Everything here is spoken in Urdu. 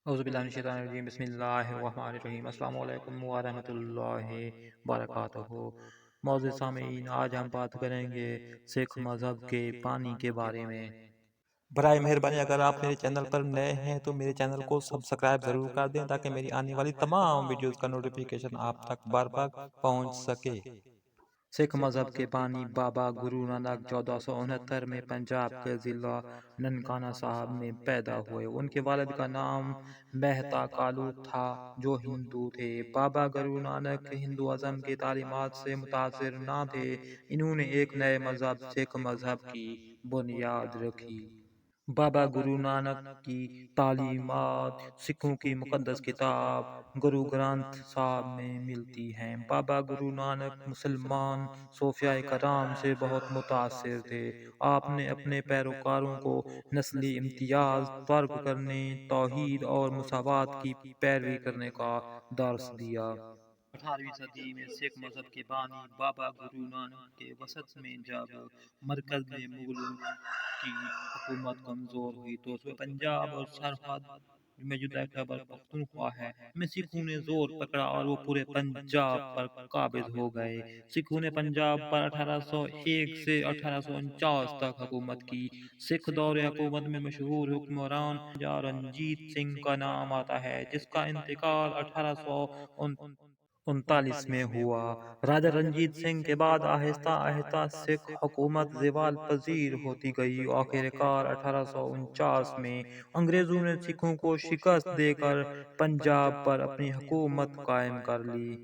اعوذ باللہ من الشیطان الرجیم بسم اللہ الرحمن الرحیم السلام علیکم ورحمۃ اللہ وبرکاتہ۔ معزز سامعین، آج ہم بات کریں گے سکھ مذہب کے پانی کے بارے میں۔ برائے مہربانی اگر آپ میرے چینل پر نئے ہیں تو میرے چینل کو سبسکرائب ضرور کر دیں تاکہ میری آنے والی تمام ویڈیوز کا نوٹیفیکیشن آپ تک بار بار پہنچ سکے۔ سکھ مذہب کے بانی بابا گرو نانک 1469 میں پنجاب کے ضلع ننکانہ صاحب میں پیدا ہوئے۔ ان کے والد کا نام مہتا کالو تھا جو ہندو تھے۔ بابا گرو نانک ہندوازم کی تعلیمات سے متاثر نہ تھے۔ انہوں نے ایک نئے مذہب سکھ مذہب کی بنیاد رکھی۔ بابا گرو نانک کی تعلیمات سکھوں کی مقدس کتاب گرو گرنتھ صاحب میں ملتی ہیں۔ بابا گرو نانک مسلمان صوفیاء کرام سے بہت متاثر تھے۔ آپ نے اپنے پیروکاروں کو نسلی امتیاز ترک کرنے، توحید اور مساوات کی پیروی کرنے کا درس دیا۔ 18ویں صدی میں سکھ مذہب کے بانی بابا گرو نانک کے وسط میں جب مرکز میں مغلوں کی حکومت کمزور ہوئی تو صوبہ پنجاب اور سرحد میں جدہ خیبر پختونخوا ہے میں سکھوں نے زور پکڑا اور وہ پورے پنجاب پر قابض ہو گئے۔ سکھوں نے پنجاب پر 1801 سے 1849 تک حکومت کی۔ سکھ دور حکومت میں مشہور حکمران راجا رنجیت سنگھ کا نام آتا ہے، جس کا انتقال 1839 میں ہوا۔ راجا رنجیت سنگھ کے بعد آہستہ آہستہ سکھ حکومت زوال پذیر ہوتی گئی۔ آخر کار 1849 میں انگریزوں نے سکھوں کو شکست دے کر پنجاب پر اپنی حکومت قائم کر لی۔